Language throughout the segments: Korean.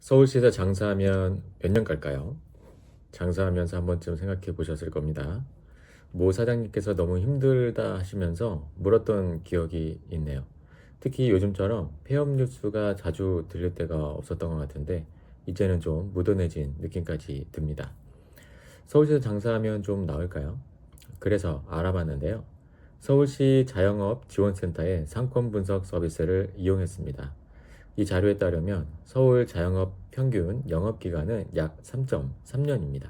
서울시에서 장사하면 몇 년 갈까요? 장사하면서 한 번쯤 생각해 보셨을 겁니다. 모 사장님께서 너무 힘들다 하시면서 물었던 기억이 있네요. 특히 요즘처럼 폐업 뉴스가 자주 들릴 때가 없었던 것 같은데 이제는 좀 무던해진 느낌까지 듭니다. 서울시에서 장사하면 좀 나을까요? 그래서 알아봤는데요. 서울시 자영업 지원센터의 상권 분석 서비스를 이용했습니다. 이 자료에 따르면 서울 자영업 평균 영업기간은 약 3.3년입니다.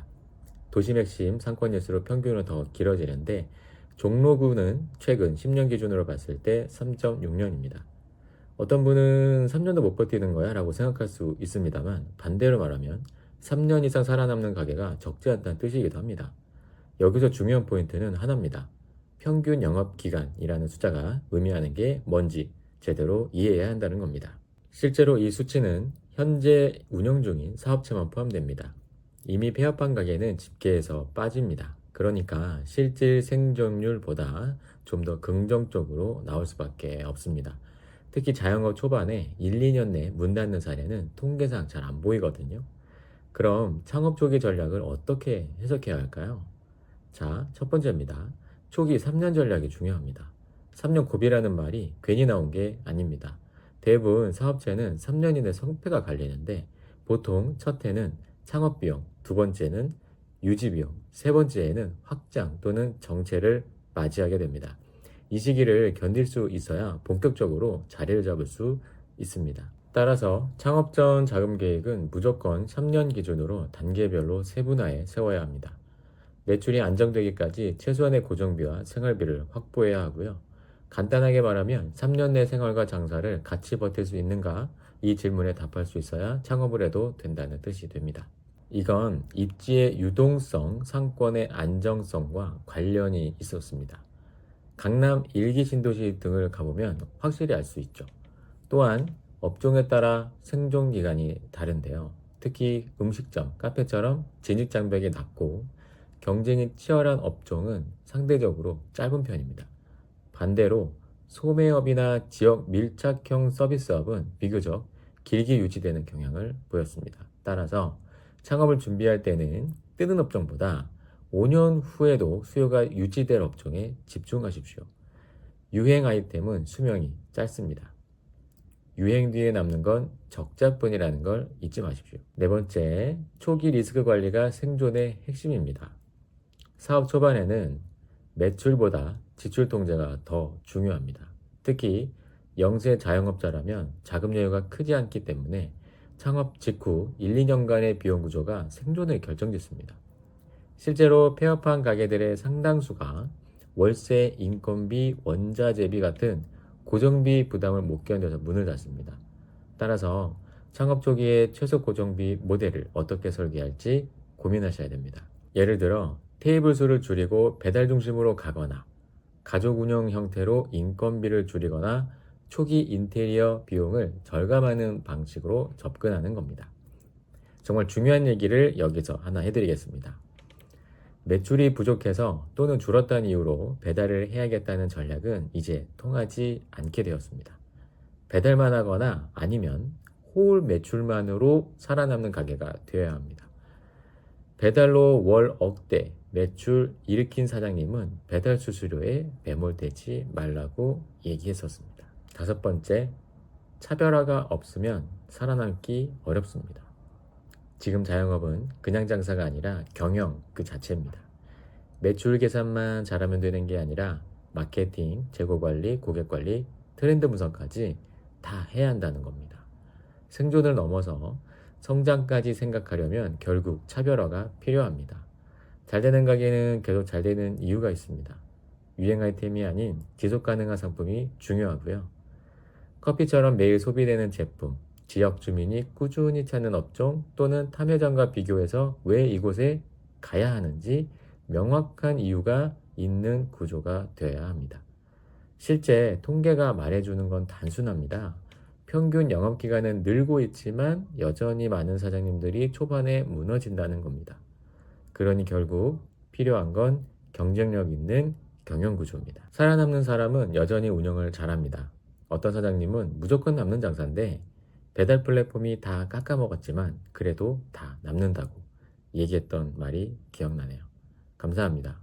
도심 핵심 상권일수록 평균은 더 길어지는데 종로구는 최근 10년 기준으로 봤을 때 3.6년입니다. 어떤 분은 3년도 못 버티는 거야 라고 생각할 수 있습니다만 반대로 말하면 3년 이상 살아남는 가게가 적지 않다는 뜻이기도 합니다. 여기서 중요한 포인트는 하나입니다. 평균 영업기간이라는 숫자가 의미하는 게 뭔지 제대로 이해해야 한다는 겁니다. 실제로 이 수치는 현재 운영 중인 사업체만 포함됩니다. 이미 폐업한 가게는 집계에서 빠집니다. 그러니까 실질 생존율보다 좀 더 긍정적으로 나올 수밖에 없습니다. 특히 자영업 초반에 1, 2년 내 문 닫는 사례는 통계상 잘 안 보이거든요. 그럼 창업 초기 전략을 어떻게 해석해야 할까요? 자, 첫 번째입니다. 초기 3년 전략이 중요합니다. 3년 고비라는 말이 괜히 나온 게 아닙니다. 대부분 사업체는 3년 이내 성패가 갈리는데 보통 첫 해는 창업비용, 두 번째는 유지비용, 세 번째에는 확장 또는 정체를 맞이하게 됩니다. 이 시기를 견딜 수 있어야 본격적으로 자리를 잡을 수 있습니다. 따라서 창업 전 자금 계획은 무조건 3년 기준으로 단계별로 세분화해 세워야 합니다. 매출이 안정되기까지 최소한의 고정비와 생활비를 확보해야 하고요. 간단하게 말하면 3년 내 생활과 장사를 같이 버틸 수 있는가? 이 질문에 답할 수 있어야 창업을 해도 된다는 뜻이 됩니다. 이건 입지의 유동성, 상권의 안정성과 관련이 있었습니다. 강남 1기 신도시 등을 가보면 확실히 알 수 있죠. 또한 업종에 따라 생존 기간이 다른데요. 특히 음식점, 카페처럼 진입 장벽이 낮고 경쟁이 치열한 업종은 상대적으로 짧은 편입니다. 반대로 소매업이나 지역 밀착형 서비스업은 비교적 길게 유지되는 경향을 보였습니다. 따라서 창업을 준비할 때는 뜨는 업종보다 5년 후에도 수요가 유지될 업종에 집중하십시오. 유행 아이템은 수명이 짧습니다. 유행 뒤에 남는 건 적자뿐이라는 걸 잊지 마십시오. 네 번째, 초기 리스크 관리가 생존의 핵심입니다. 사업 초반에는 매출보다 지출 통제가 더 중요합니다. 특히 영세 자영업자라면 자금 여유가 크지 않기 때문에 창업 직후 1, 2년간의 비용 구조가 생존을 결정짓습니다. 실제로 폐업한 가게들의 상당수가 월세, 인건비, 원자재비 같은 고정비 부담을 못 견뎌서 문을 닫습니다. 따라서 창업 초기에 최소 고정비 모델을 어떻게 설계할지 고민하셔야 됩니다. 예를 들어 테이블 수를 줄이고 배달 중심으로 가거나 가족 운영 형태로 인건비를 줄이거나 초기 인테리어 비용을 절감하는 방식으로 접근하는 겁니다. 정말 중요한 얘기를 여기서 하나 해드리겠습니다. 매출이 부족해서 또는 줄었다는 이유로 배달을 해야겠다는 전략은 이제 통하지 않게 되었습니다. 배달만 하거나 아니면 홀 매출만으로 살아남는 가게가 되어야 합니다. 배달로 월 억대 매출 일으킨 사장님은 배달 수수료에 매몰되지 말라고 얘기했었습니다. 다섯 번째, 차별화가 없으면 살아남기 어렵습니다. 지금 자영업은 그냥 장사가 아니라 경영 그 자체입니다. 매출 계산만 잘하면 되는 게 아니라 마케팅, 재고 관리, 고객 관리, 트렌드 분석까지 다 해야 한다는 겁니다. 생존을 넘어서 성장까지 생각하려면 결국 차별화가 필요합니다. 잘 되는 가게는 계속 잘 되는 이유가 있습니다. 유행 아이템이 아닌 지속 가능한 상품이 중요하고요. 커피처럼 매일 소비되는 제품, 지역 주민이 꾸준히 찾는 업종 또는 탐회장과 비교해서 왜 이곳에 가야 하는지 명확한 이유가 있는 구조가 되어야 합니다. 실제 통계가 말해주는 건 단순합니다. 평균 영업기간은 늘고 있지만 여전히 많은 사장님들이 초반에 무너진다는 겁니다. 그러니 결국 필요한 건 경쟁력 있는 경영구조입니다. 살아남는 사람은 여전히 운영을 잘합니다. 어떤 사장님은 무조건 남는 장사인데 배달 플랫폼이 다 깎아먹었지만 그래도 다 남는다고 얘기했던 말이 기억나네요. 감사합니다.